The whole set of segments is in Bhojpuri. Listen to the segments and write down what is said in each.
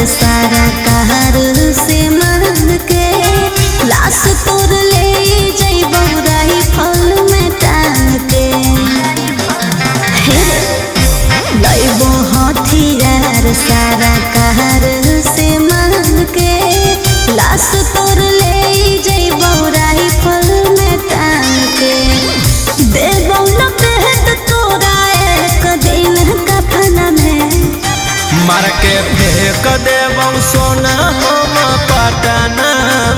सारा कहर से मरन के लाश तोड़ ले जइबो राही फल में टांग के लइबो हथियार सारा कहर से मरन के लाश तोड़ ले जइबो राही फल में टांग के देबो न पेट तोरा एक दिन कफन में मार के फेंक देबौ सोना हम पटना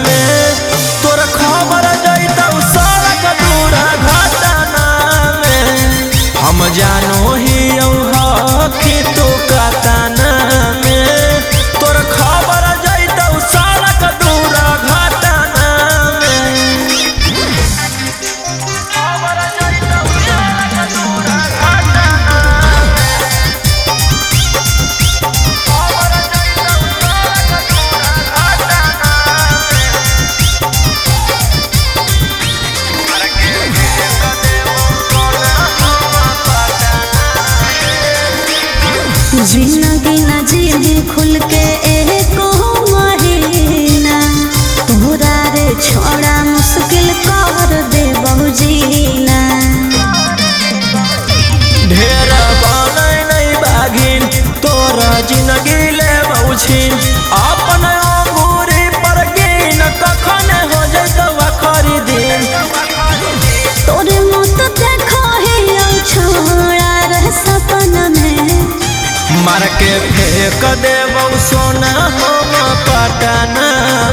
में तोर खबर जइतौ सड़क दूरा घटना में हम जानो ही कि तू कतना में तोर खबर जइतौ सड़क दूरा घटना में खबर जइतौ सड़क दूरा घटना जिंदगी न जी खुल के एको महीना तोहरा रे छोड़ा मुश्किल कर दे बहु जीना ढेर बनै नहीं बागिन तोरा जिंदगी ले बहुछिन अपन अंगूरी पर गिन कखन हो जइतौ आखरी दिन तोरे मत देखो हे छोड़ा रे सपना में मार के फेंक देबौ सोना हम पटना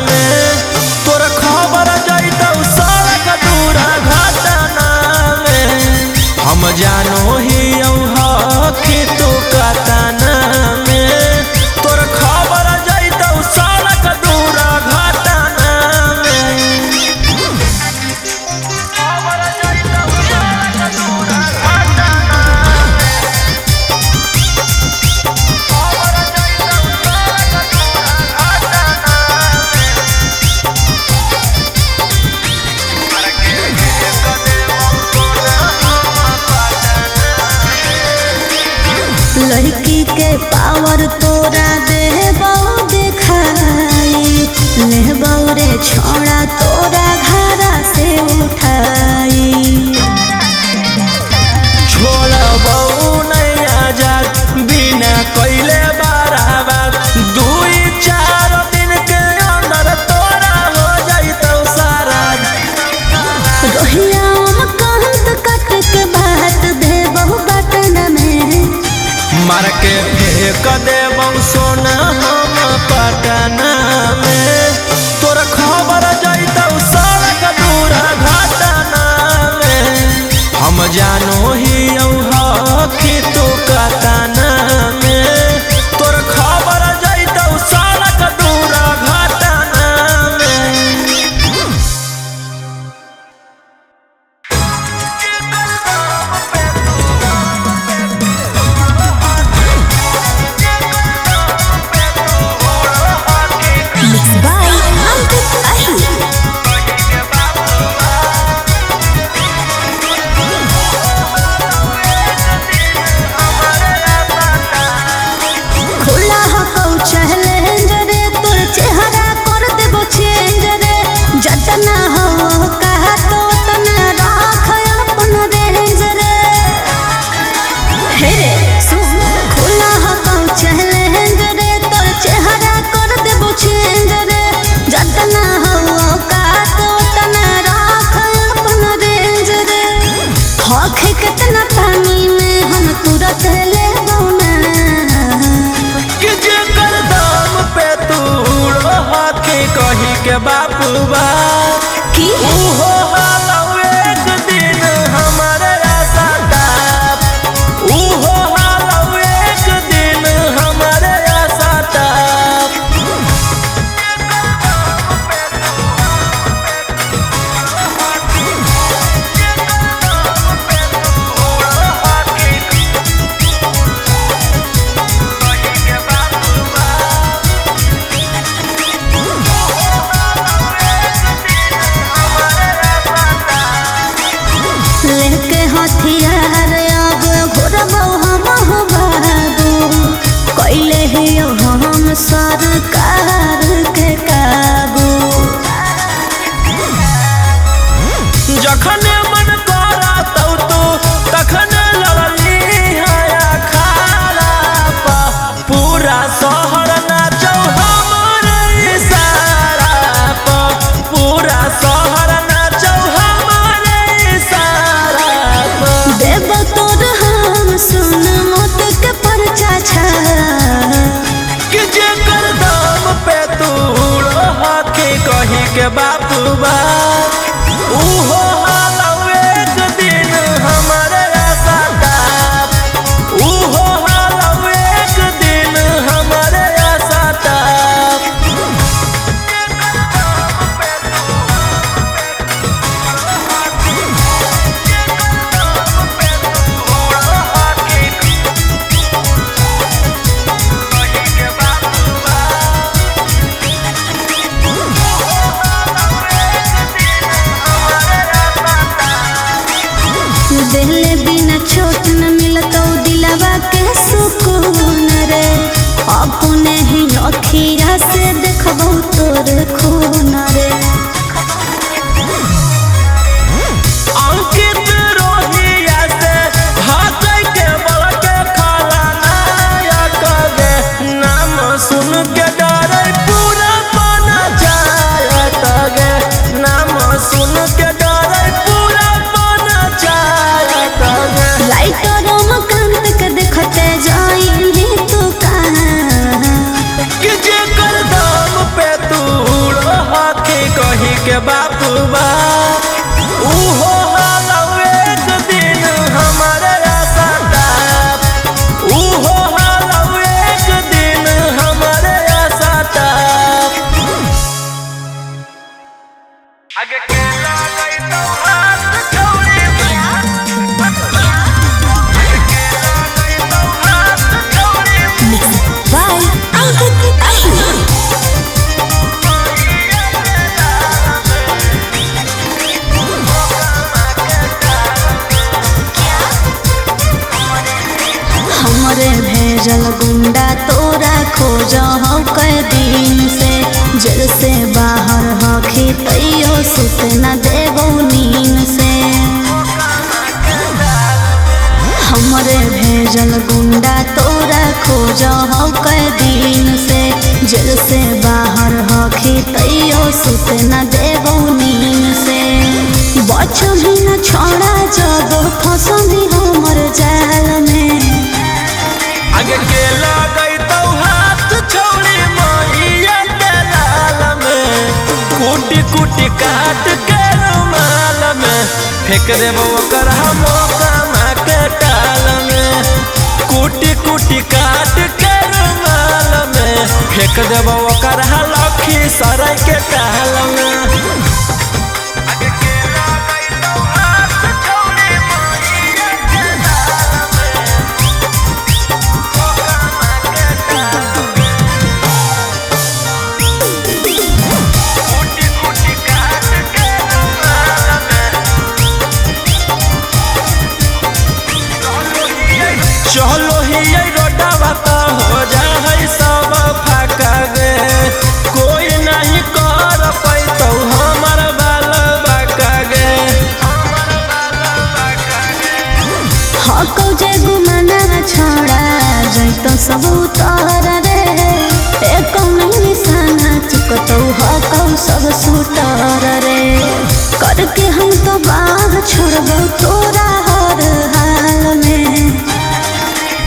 में तोर खबर जइतौ सड़क दूरा घटना में हम जानो ही कि तू कतना में तोर खबर जइतौ सड़क दूरा घटना में खबर जइतौ सड़क दूरा घटना लड़की के पावर तोरा देबौ देखाई लेबौ रे छोड़ा तोरा घरा से उठाई छोड़बौ नहीं आजाद बिना कैले बराबर 2-4 दिन के अंदर तोरा हो जइतौ सारा रोहिया कहत कट के बात देबौ बटन में मार के फेंक देबौ सोना हम पटना में तोर खबर जइतौ सड़क दूरा घटना में हम जानो ही कि तू कतना में तोर खबर जइतौ सड़क दूरा घटना में Mixed by Ankit Ahi. जखने मन करा तू तखने लड़ली हया खाला पा पूरा शहर नाचौ हमरे इशारा पा पूरा शहर नाचौ हमरे इशारा पा देव तोर हम सुन मत के परचा छा कि जेकर दाम पे तू हके कही के बापू बा उहो हालौ एक दिन हमारे आशा ताप उहो हालौ एक दिन हमारे आशा ताप दिले बिना छोट न मिलतो दिलवा के सुकून रे अपने ही अखिया से देखबो तोर खून रे अंकित रोहिया से भागै के बलके खाला नायक गे नाम सुन के डरै पूरा बना जायत गे नाम सुन के डरै पूरा बना जायत गे लाइटर मकान के देखते जाई तू कहां कि जेकर दाम पे तू हके कही के बापू बा उहो हालौ एक दिन हमारे आशा ताप उहो हालौ एक दिन हमारे आशा ताप आगे के लागै तो हाथ छोड़ी आगे के लागै तो हाथ छोड़ी बाय अंकित अहिर हमरे भेजल गुंडा तोरा खोज हो कई दिन से जेल से बाहर हखी तैयो सुत न देबो नींद से हमरे भेजल गुंडा तोरा खोज हो कई दिन से जेल से बाहर हखी तैयो सुत न देबो नींद से बच भी न छोड़ा जब फंसबी हमर जाल में आगे के लागै तो हाथ छोड़ी मैया के लाल में कूटी कूटी काट के रुमाल में फेंक देबो ओकर मौका के टाल में कूटी कूटी काट के रुमाल में फेंक देबो ओकर लखी सराय के टाल में आगे के लागै तो हाथ छोड़ी मैया के लाल में चलो ही रोडवा तो हो जाए सब फाका गे कोई नहीं कर पैतो हमर बाल बाका गे हकौ जे गुमाना छोड़ा जैतो सब उतर रे एको नहीं निशाना चुकतौ हकौ सब सुटर रे करके हम तो बाह छोड़बौ तोरा हर हाल में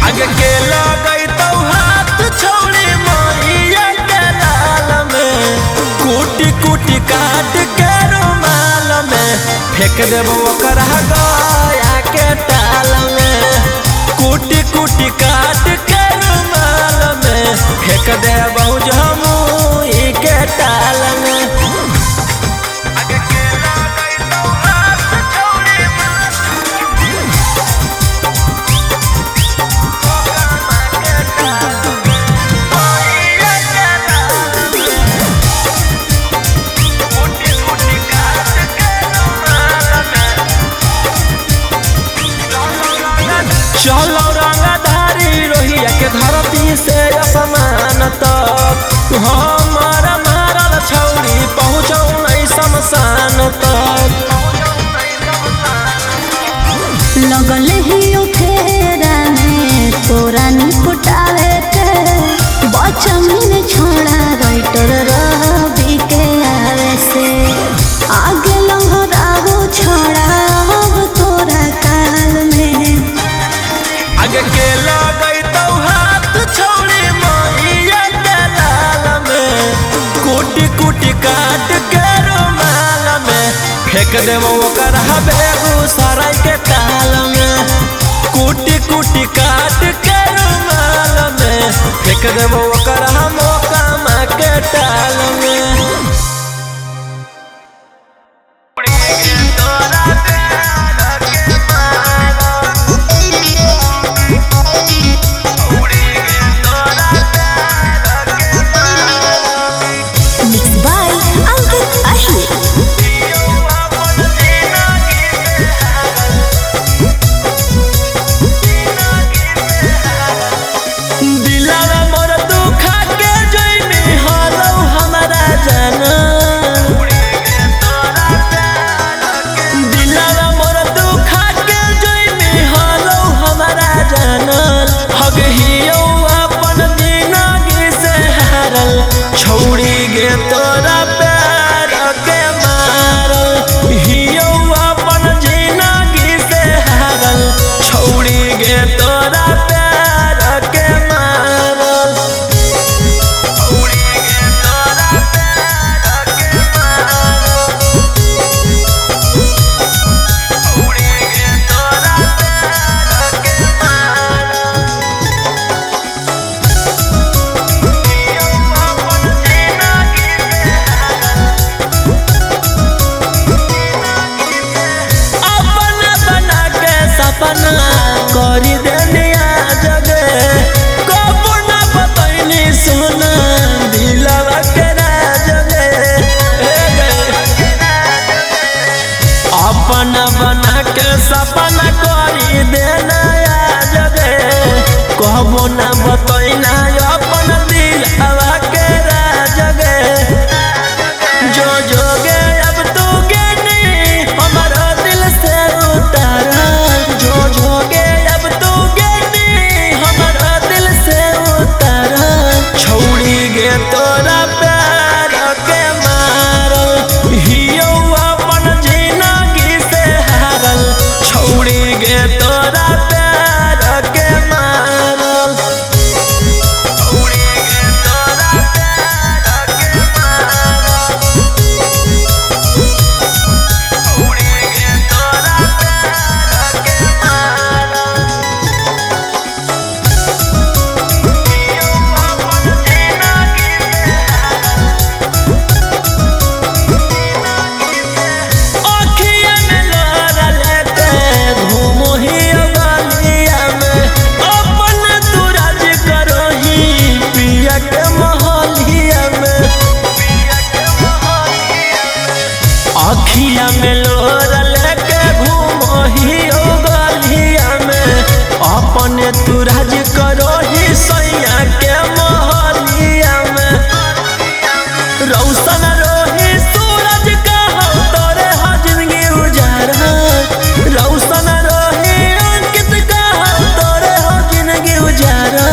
आगे के लगै तो हाथ छोड़ी मैया के लाल में कूटी कूटी काट के रुमाल में फेंक देबो ओकर गया के टाल में कूटी कूटी काट के रुमाल में फेंक देबो जमुई के टाल में आगे के लगै तो हाथ छोड़ी चलो रंगधारी रोहिया के धरती से असमान तक हमारा मारल लगल ही फेरा में तोरा नी फुटावे के बचमिन छोड़ा राइटर रवि के आवे से आगे लहराओ छोड़ा अब तोरा काल में आगे के लगई तो हाथ छोड़ी मैया के लाल में कुटी कुटी काट के रुमाल में फेंक देबो ओकर बेगूसराय के ताल में कुटी कुटी काट के रुमाल में फेंक देबो ओकर मोकामा के ताल में छोड़ी गे तोरा प्यार के मारल हियो अपन जिंदगी से हारल छोड़ी गे तोरा प्यार के मारल छोड़ी गे तोरा प्यार के मारल छोड़ी गे तोरा प्यार के मारल सपना करी देनिया जगे कबो ना बतैनी सोना दिलवा के राजगे अपना बना के सपना करी देना जगे कबो ना बतैना अपन दिलवा के राजगे जो जोगे अब तू गेनी हमारा दिल से उतारा जोगे अब तू गेनी हमारा दिल से उतारा छोड़ी गे तोरा प्यार के मारल हियो अपन जिंदगी से हारल छोड़ी गे तोरा प्यार के मारल छोड़ी गे तोरा प्यार के मारल छोड़ी गे तोरा प्यार के अखिया में लोरा लेके घूमो ही गलिया में अपने तू राज करो ही सैया के मोहलिया में रौशन रोही सूरज का हो तोरे हो जिंदगी उजारा रौशन रोही अंकित का हो तोरे हो जिंदगी उजारा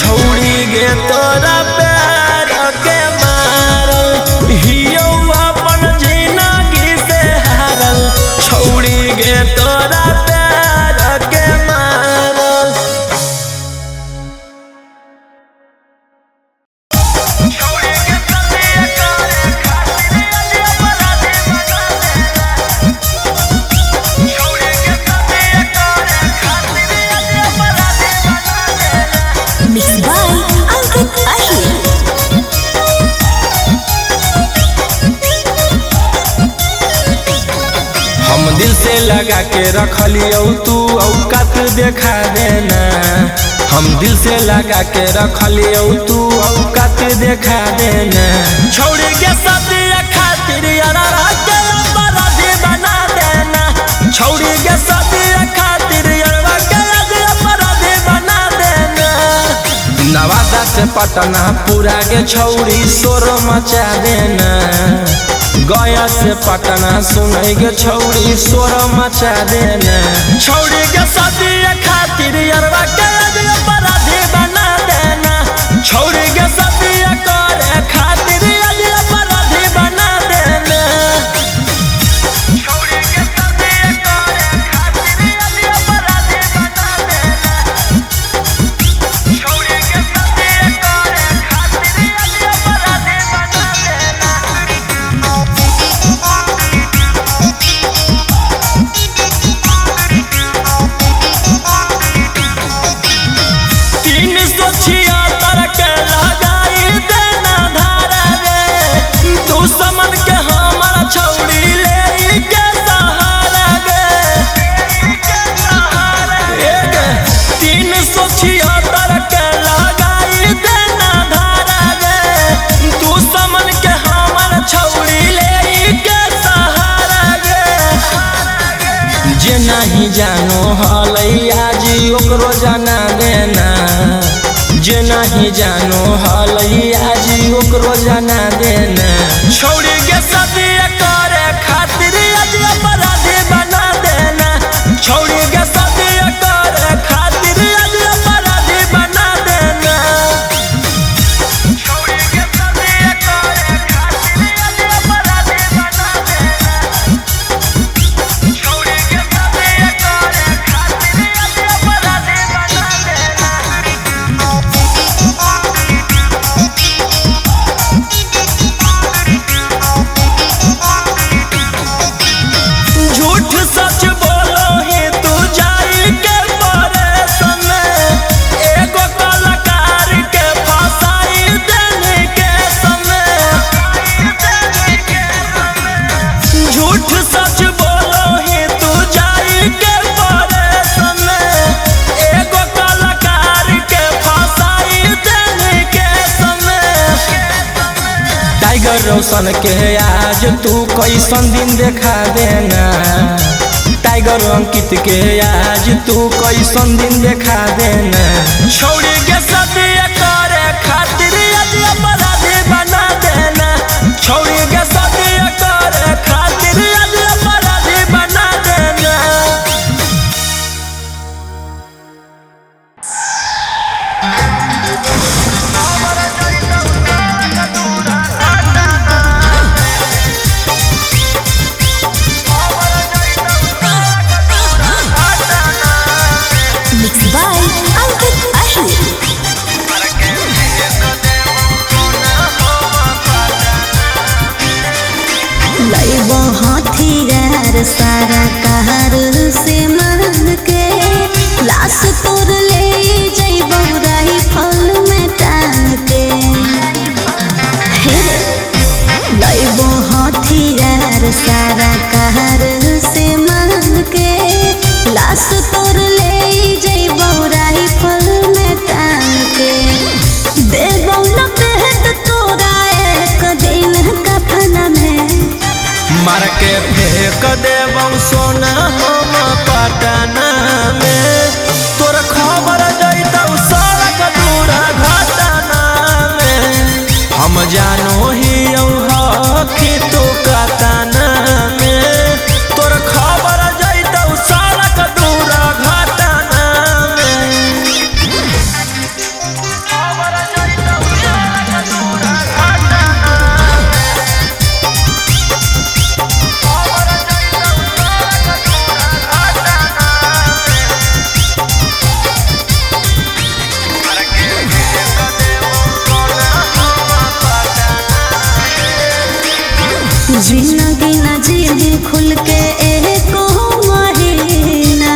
छोड़ी गे तोरा प्यार के मारल हियो अपन जिंदगी से हारल छोड़ी गे तोरा प्यार के मारल हम दिल से लगा के रखलियो तू औकात देखा देना हम दिल से लगा के रखलियो तू औकात देखा देना छोड़ी के साथी खातिर यारा के अपराधी बना देना छोड़ी के साथी खातिर यारा के अपराधी बना देना नवादा से पटना पूरा के छौरी शोर मचा देना गया से पटना सुनै के छौड़ी सोर मचा देना छौड़ी के शादी खातिर अरवा के अपराधी बना देना छौड़ी के शादी करे खातिर अपराधी बना देना छौड़ी के शादी करे खातिर अपराधी बना देना छौड़ी के शादी करे खातिर अपराधी बना देना 376 के लगाई देना धारा गे दुश्मन के हमारा छौड़ी ले के सहारा गे 376 के लगाई देना धारा गे दुश्मन के हमारा छौड़ी ले के सहारा गे जे नहीं जानो हलैया जी ओकरो जाना देना जे नहीं जानो हलैया जी ओकरो जाना देना छौड़ी के शादी करे खातिर अपराधी बना देना छौड़ी के शादी करे खातिर अपराधी बना देना छौड़ी के शादी करे खातिर अपराधी बना देना छौड़ी के शादी करे खातिर अपराधी बना देना झूठ सच बोलो ही तू जाई के परेशान एगो कलाकार के फसाई देने के समय झूठ सच बोलो ही तू जाई के परेशान एगो कलाकार के फसाई देने के समय टाइगर रोशन के आज तू कैसन दिन देखा देना टाइगर अंकित के आज तू कैसन दिन देखा देना छौड़ी के शादी करे खातिर अपराधी बना देना छौड़ी के शादी करे खातिर अपराधी बना देना Mixed by Ankit Ahli. लइबो हथियार सारा कार से मांग के लाश तोड़ ले जइबो राइफल में टांग के लइबो हथियार सारा कार से मांग के लाश तोड़ ले जइबो राइफल में टांग के देबो लपेट तोरा एक दिन कफन में मार के फेंक देबौ सोना हम पटना में तोर खबर जैतौ सड़क दूरा घटना में हम जानो ही हकी तू कतना में तोर खबर जैतौ सड़क दूरा घटना में खबर जैतौ सड़क दूरा घटना जिंदगी न जी खुल के एको महीना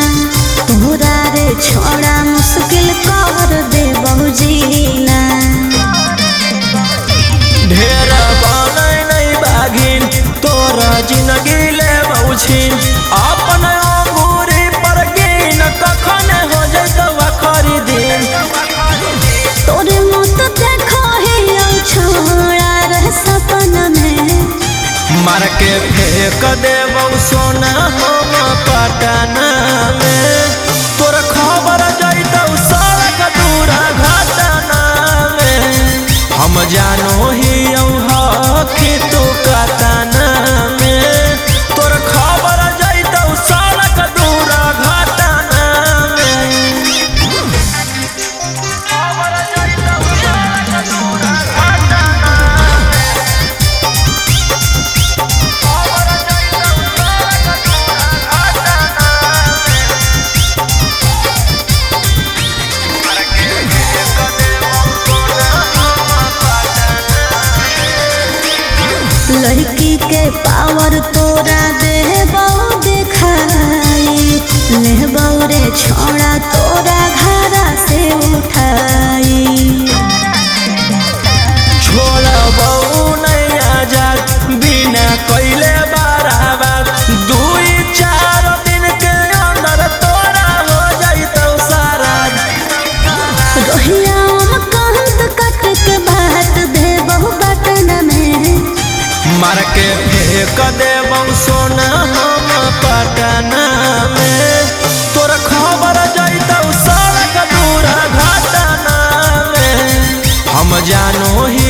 तोरा रे छोड़ा मुश्किल कर दे बहु जीना ढेर बनै नहीं बागिन तोरा जिंदगी ले बहुछिन अपन अंगूरी पर गिन कखन हो जैतौ आखरी दिन तोरे मत देखो हे छोड़ा रे सपना में मार के फेंक देबौ सोना हम पटना में तोर खबर जैतौ सड़क दूरा घटना में हम जानो ही हकी तू कतना के पावर तोरा देबौ दिखाई, लेबौ रे छोड़ा तोरा घरा से उठाई। छोड़बौ नहीं आजाद बिना कैले बराबर, 2-4 दिन के अंदर तोरा हो जाइतौ सारा। रोहिया कहत कट के बात देबौ बटन में, मार के फेंक देबौ सोना हम पटना में, तोर खबर जाइतौ सड़क दूर घटना में। हम जानो ही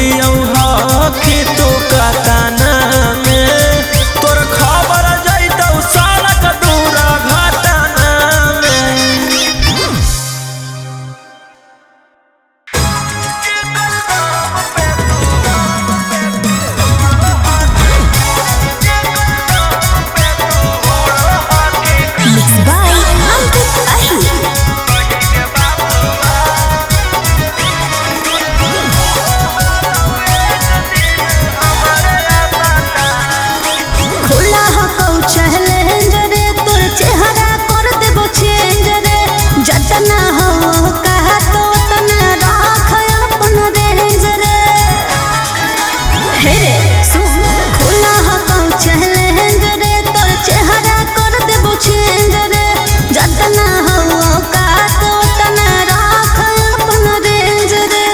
कि तू कतना में, तोर खबर जाइतौ सड़क दूर घटना में। Mixed by Ankit Ahi। खुला हो चैलेंज रे, तोर चेहरा कर देबो चेंज रे, जतना हो कहा तो तना राख अपन रेंज रे। हे रे सुन, खुला हो चैलेंज रे, तोर चेहरा कर देबो चेंज रे, जतना हो कहा तो तना राख अपन रेंज रे।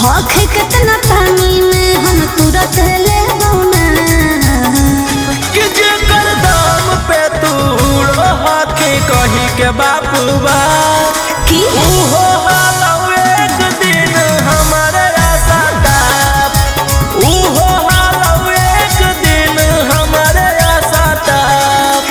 हखे कितना पानी में हम तुरंत लेबौ ना, कि जेकर दाम पे तू हाथी कही के बापुबा, की उहो हालौ एक दिन हमारे आशा टाप, उहो हालौ एक दिन हमारे आशा टाप।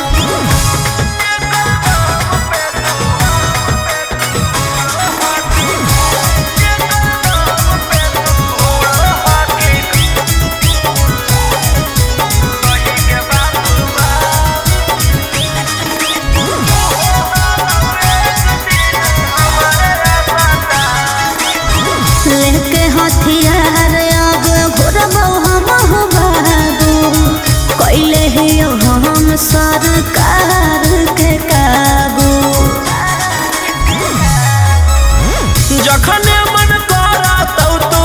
लेके हथियार अब घुरबौ हम हो बाबू, कैले ही हम सरकार के काबू। जखने मन करतौ तू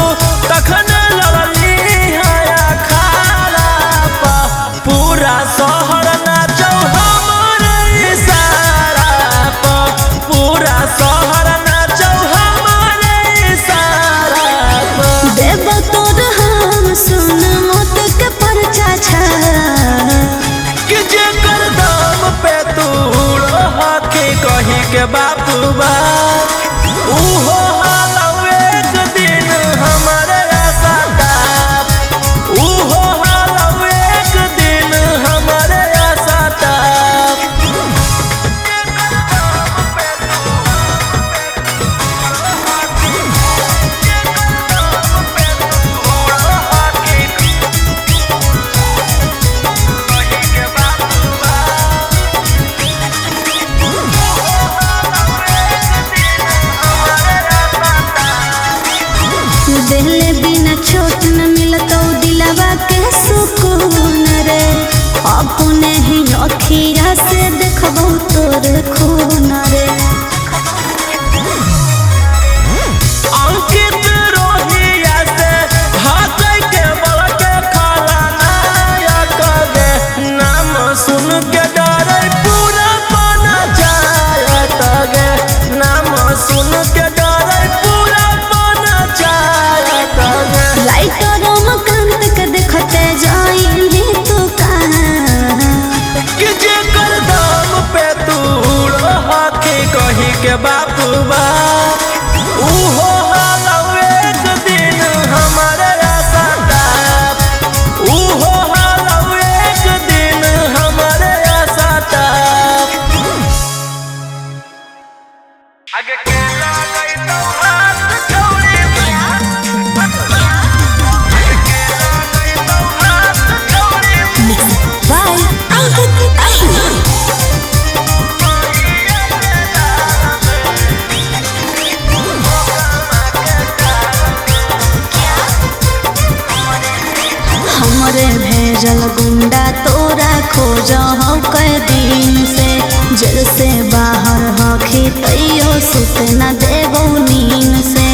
तखने लड़ली हया खाला पा, पूरा शहर नाचौ हमरे इशारा पा, पूरा शहर नाचौ हमरे इशारा पा। देबौ तोर हम सुन मौत के परचा छा, कि जेकर दाम पे तू हाथी कही के बापुबा, उहो हालौ एक दिन हमारे आशा टाप, उहो हालौ एक दिन हमारे आशा टाप। देले बिना छोट न मिलतौ दिलवा के सुकून रे, अपने ही अखिया से देखबौ तोर खून रे। अंकित रोहिया से भागै के बड़के खाला नायक गे, नाम सुन के डरै पूरा बना जायत गे, नाम सुन के डरै पूरा बना जायत गे। लाइटरों में कांत के देखते जाई तू कहाँ, कि जेकर दाम पे तू हाथी कही के बापुबा, उहो हालौ एक दिन हमारे आशा टाप, उहो हालौ एक दिन हमारे आशा टाप। आगे के लागैतौ हाथ छोड़ी, आगे के लागैतौ हाथ छोड़ी। Mixed by Ankit Ahi। न देबो नीन से।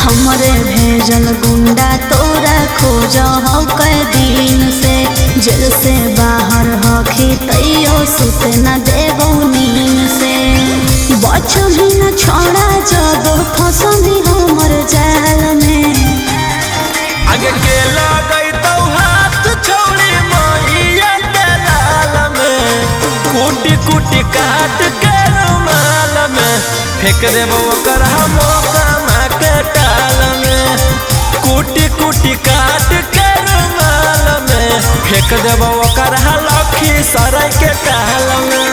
हमरे भेजल गुंडा तोरा खोज हो कई दिन से, जेल से बाहर हखी तैयो सुत न देबो नीन से। बचबी न छोड़ा जब फंसबी हमर जाल में। आगे के लगई तो हाथ छोड़ी मैया के लाल में, कूटी कूटी काट के रुमाल में फेंक देबो ओकर मौका के टाल में। कूटी कूटी काट के रुमाल में फेंक देबो ओकर लखी सराय के टाल में।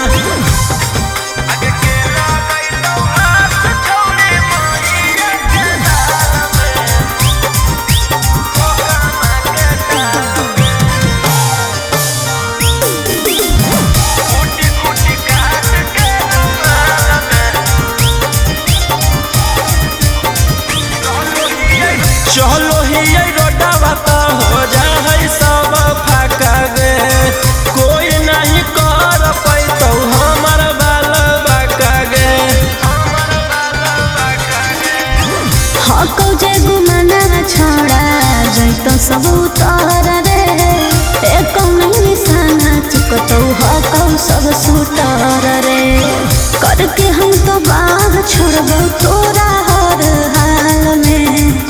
चलो ही रोडवा तो हो जाए सब फाका गे, कोई नहीं कर पैतो हमर बाल बाका गे। हकौ जे गुमाना छोड़ा जैतो सब उतर रे, एको नहीं निशाना चुकतौ हकौ सब सुतर रे। करके हम तो बाह छोड़बौ तोरा हर हाल में।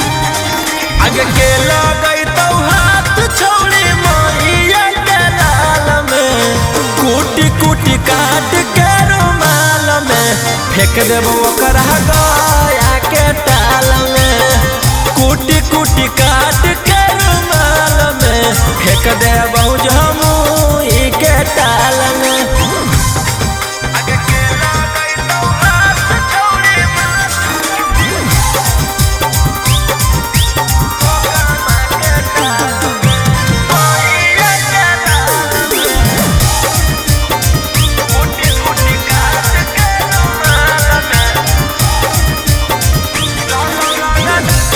आगे के लगई तो हाथ छोड़ी मैया के लाल में, कूटी कूटी काट के रुमाल में फेंक देबो ओकर गया के टाल में। कूटी कूटी काट के रुमाल में फेंक देबो जमुई के टाल में।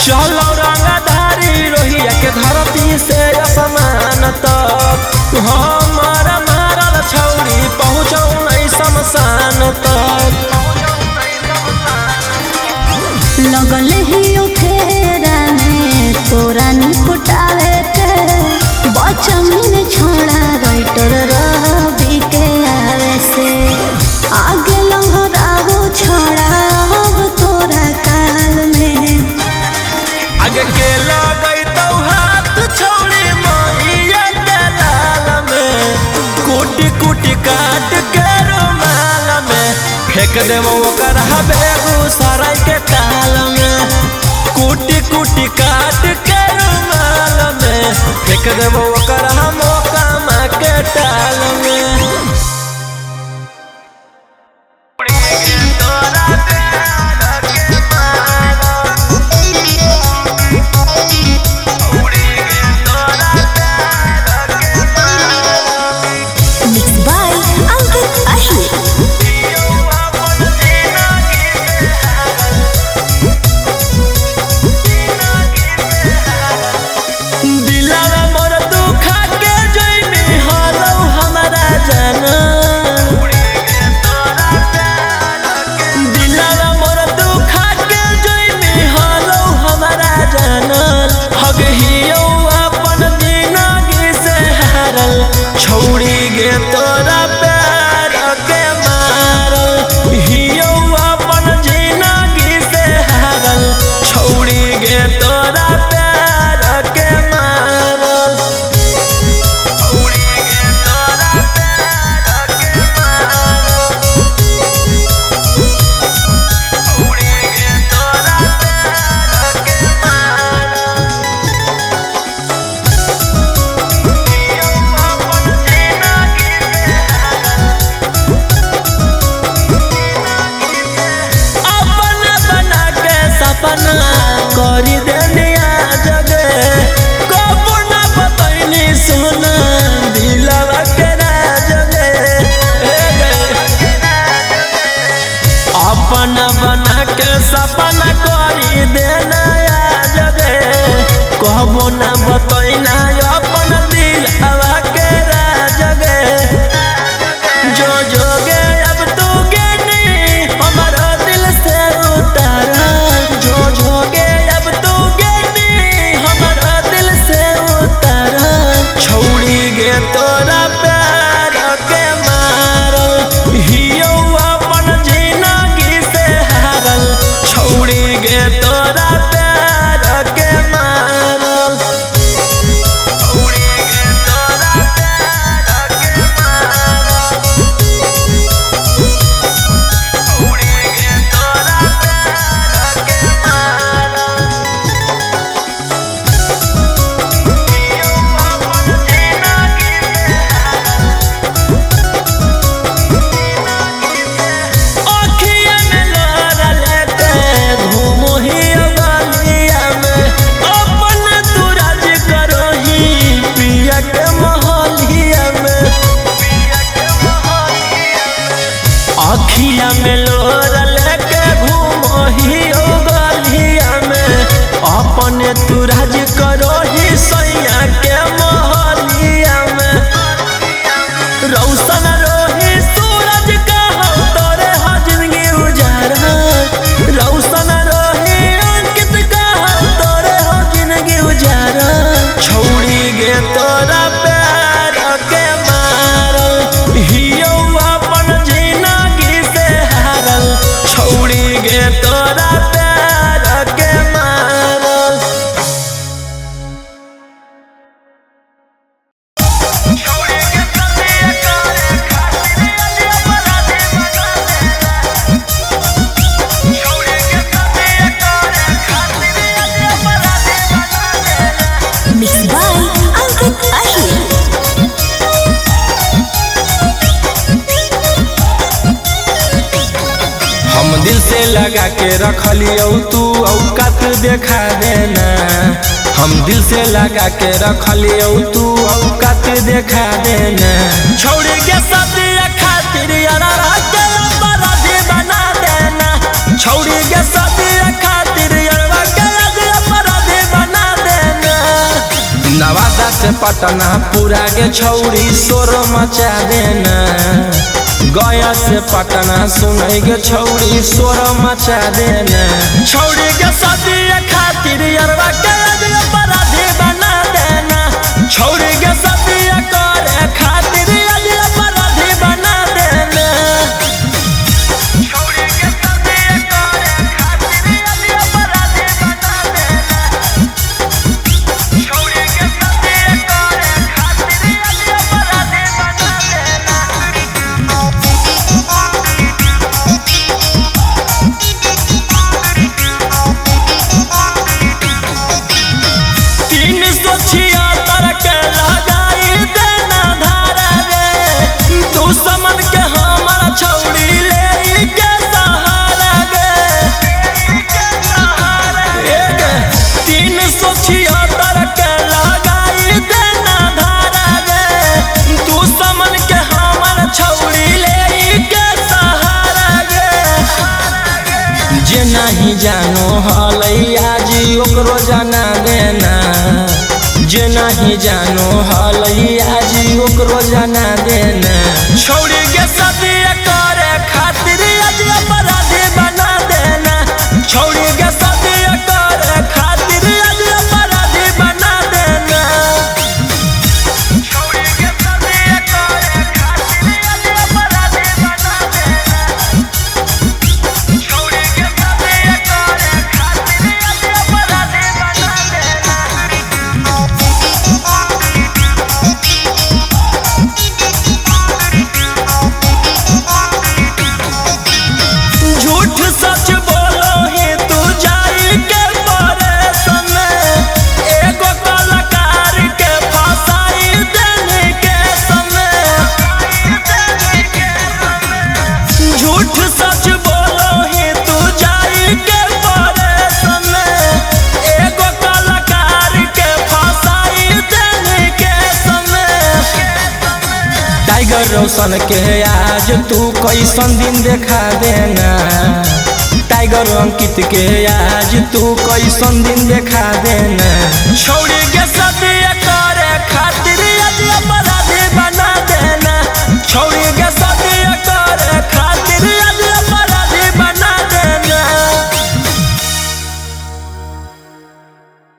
चलो रंगधारी रोहिया के धरती से असमान तक, हमारा मारल छौड़ी पहुँचौ नहीं शमशान तक। लगल ही फेरा में तोरा निपटावे के, बचमिन छोड़ा राइटर रवि के आवे से। आगे लहराओ छोड़ा अब तोरा काल में। आगे के लगई तो हाथ छोड़ी मैया के लाल में, कूटी कूटी काट के रुमाल में फेंक देबो ओकर बेगूसराय के टाल में। कूटी कूटी काट के रुमाल में फेंक देबो ओकर मौका के टाल में। छौड़ी गे तोरा प्यार के मारल, हियो अपन जिंदगी से हारल। छौड़ी गे तोरा प्यार के मारल, छौड़ी गे तोरा प्यार के मारल, छौड़ी गे तोरा प्यार के मारल। पे तू राज करो ही सैया के मोहलिया में रौशन रोही सूरज का हो तोरे हो जिंदगी उजारा रौशन रोही अंकित का हो तोरे हो जिंदगी उजारा छोड़ी गे तोरा प्यार के मारल हियो अपन जिंदगी से हारल छोड़ी गे तोरा प्यार के मारल Mixed by Angkat Ahir. हम दिल से लगा के रखलियो तू औकात देखा देना हम दिल से लगा के रखलियो तू औकात देखा देना छोड़ के सदिया खातिर यारा के अपराधी बना देना छोड़ के सदिया खातिर यारा के अपराधी बना देना नवादा से पटना पूरा के छौड़ी शोर मचा देना गया से पटना सुनई के छौड़ी शोर मचा देना छौड़ी के सदिया खातिर यारवा के अपराधी बना देना छौड़ी के सदिया करे खातिर अपराधी बना देना छौड़ी के सदिया करे खातिर अपराधी बना देना छौड़ी के सदिया करे खातिर अपराधी बना देना तीन सौ छिहत्तर के लगाई देना धारा गे दुश्मन के हमारा छौड़ी ले के सहारा गे 376 के लगाई देना धारा गे दुश्मन के हमारा छौड़ी ले के सहारा गे जे नहीं जानो हलैया जी ओकरो जाना देना जे नहीं जानो हलैया जी ओकरो जाना देना छौड़ी के सदिया करे खातिर अपराधी बना देना छौड़ी के सदिया करे खातिर अपराधी बना देना छौड़ी के सदिया करे खातिर अपराधी बना देना छौड़ी के सदिया करे खातिर अपराधी बना देना झूठ सच बोलो ही तू जाई के परेशान एगो कलाकार के फसाई देने के समय झूठ सच बोलो ही तू जाई के परेशान एगो कलाकार के फसाई देने के समय टाइगर रोशन के आज तू कैसन दिन देखा देना टाइगर अंकित के आज तू कैसन दिन देखा देना छौड़ी के सदिया